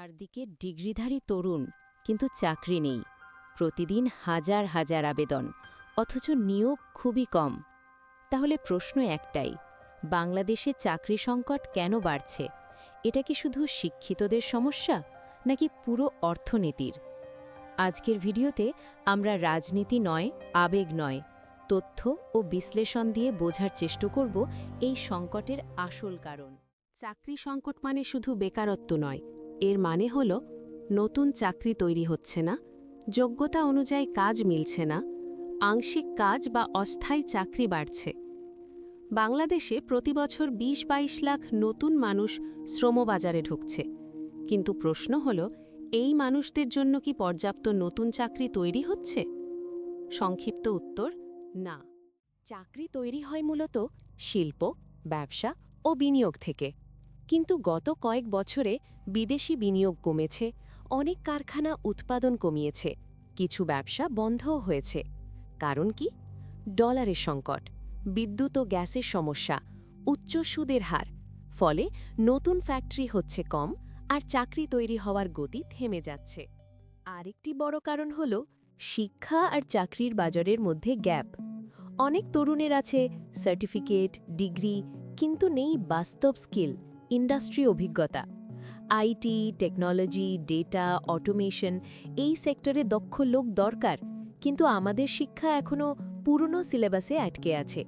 চারদিকে ডিগ্রিধারী তরুণ, কিন্তু চাকরি নেই। প্রতিদিন হাজার হাজার আবেদন, অথচ নিয়োগ খুবই কম। তাহলে প্রশ্ন একটাই, বাংলাদেশে চাকরি সংকট কেন বাড়ছে? এটা কি শুধু শিক্ষিতদের সমস্যা, নাকি পুরো অর্থনীতির? আজকের ভিডিওতে আমরা রাজনীতি নয়, আবেগ নয়, তথ্য ও বিশ্লেষণ দিয়ে বোঝার চেষ্টা করব এই সংকটের আসল কারণ। চাকরি সংকট মানে শুধু বেকারত্ব নয়, এর মানে হল নতুন চাকরি তৈরি হচ্ছে না, যোগ্যতা অনুযায়ী কাজ মিলছে না, আংশিক কাজ বা অস্থায়ী চাকরি বাড়ছে। বাংলাদেশে প্রতি বছর ২০-২২ লাখ নতুন মানুষ শ্রমবাজারে ঢুকছে, কিন্তু প্রশ্ন হল, এই মানুষদের জন্য কি পর্যাপ্ত নতুন চাকরি তৈরি হচ্ছে? সংক্ষিপ্ত উত্তর, না। চাকরি তৈরি হয় মূলত শিল্প, ব্যবসা ও বিনিয়োগ থেকে। কিন্তু গত কয়েক বছরে বিদেশি বিনিয়োগ কমেছে, অনেক কারখানা উৎপাদন কমিয়েছে, কিছু ব্যবসা বন্ধও হয়েছে। কারণ কি? ডলারের সংকট, বিদ্যুৎ ও গ্যাসের সমস্যা, উচ্চ সুদের হার। ফলে নতুন ফ্যাক্টরি হচ্ছে কম, আর চাকরি তৈরি হওয়ার গতি থেমে যাচ্ছে। আরেকটি বড় কারণ হল শিক্ষা আর চাকরির বাজারের মধ্যে গ্যাপ। অনেক তরুণের আছে সার্টিফিকেট, ডিগ্রি, কিন্তু নেই বাস্তব স্কিল, ইন্ডাস্ট্রি অভিজ্ঞতা। আইটি, টেকনোলজি, ডেটা, অটোমেশন, এই সেক্টরে দক্ষ লোক দরকার, কিন্তু আমাদের শিক্ষা এখনও পুরনো সিলেবাসে আটকে আছে।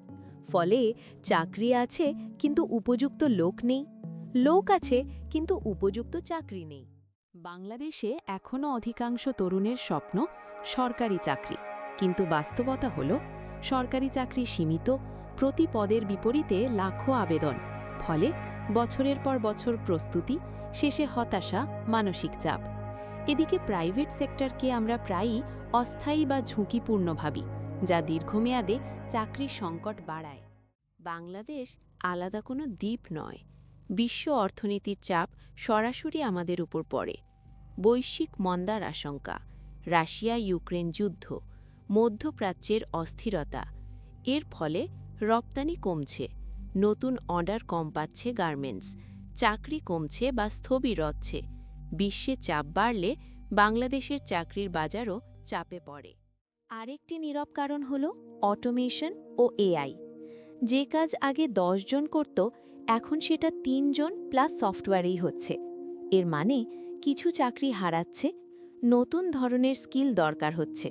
ফলে চাকরি আছে, কিন্তু উপযুক্ত লোক নেই, লোক আছে, কিন্তু উপযুক্ত চাকরি নেই। বাংলাদেশে এখনও অধিকাংশ তরুণের স্বপ্ন সরকারি চাকরি, কিন্তু বাস্তবতা হল সরকারি চাকরি সীমিত, প্রতি পদের বিপরীতে লাখো আবেদন। ফলে বছরের পর বছর প্রস্তুতি, শেষে হতাশা, মানসিক চাপ। এদিকে প্রাইভেট সেক্টরকে আমরা প্রায়ই অস্থায়ী বা ঝুঁকিপূর্ণ ভাবি, যা দীর্ঘমেয়াদে চাকরির সংকট বাড়ায়। বাংলাদেশ আলাদা কোনো দ্বীপ নয়। বিশ্ব অর্থনীতির চাপ সরাসরি আমাদের উপর পড়ে। বৈশ্বিক মন্দার আশঙ্কা, রাশিয়া ইউক্রেন যুদ্ধ, মধ্যপ্রাচ্যের অস্থিরতা, এর ফলে রপ্তানি কমছে, নতুন অর্ডার কম পাচ্ছে গার্মেন্টস, চাকরি কমছে বা স্থবির হচ্ছে। বিশ্বে চাপ বাড়লে বাংলাদেশের চাকরির বাজারও চাপে পড়ে। আরেকটি নীরব কারণ হল অটোমেশন ও এআই। যে কাজ আগে ১০ জন করত, এখন সেটা ৩ জন প্লাস সফটওয়্যারেই হচ্ছে। এর মানে কিছু চাকরি হারাচ্ছে, নতুন ধরনের স্কিল দরকার হচ্ছে।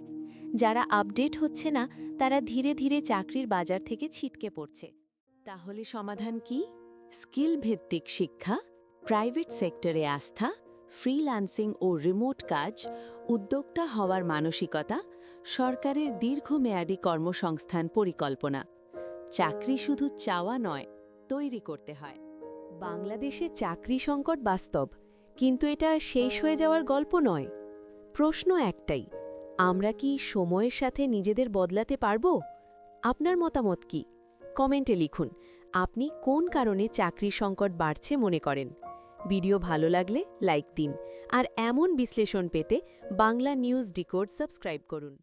যারা আপডেট হচ্ছে না, তারা ধীরে ধীরে চাকরির বাজার থেকে ছিটকে পড়ছে। তাহলে সমাধান কি? স্কিল ভিত্তিক শিক্ষা, প্রাইভেট সেক্টরে আস্থা, ফ্রিল্যান্সিং ও রিমোট কাজ, উদ্যোক্তা হওয়ার মানসিকতা, সরকারের দীর্ঘমেয়াদী কর্মসংস্থান পরিকল্পনা। চাকরি শুধু চাওয়া নয়, তৈরি করতে হয়। বাংলাদেশে চাকরি সংকট বাস্তব, কিন্তু এটা শেষ হয়ে যাওয়ার গল্প নয়। প্রশ্ন একটাই, আমরা কি সময়ের সাথে নিজেদের বদলাতে পারব? আপনার মতামত কি? কমেন্টে লিখুন, আপনি কোন কারণে চাকরির সংকট বাড়ছে মনে করেন। ভিডিও ভালো লাগলে লাইক দিন, আর এমন বিশ্লেষণ পেতে বাংলা নিউজ ডিকোড সাবস্ক্রাইব করুন।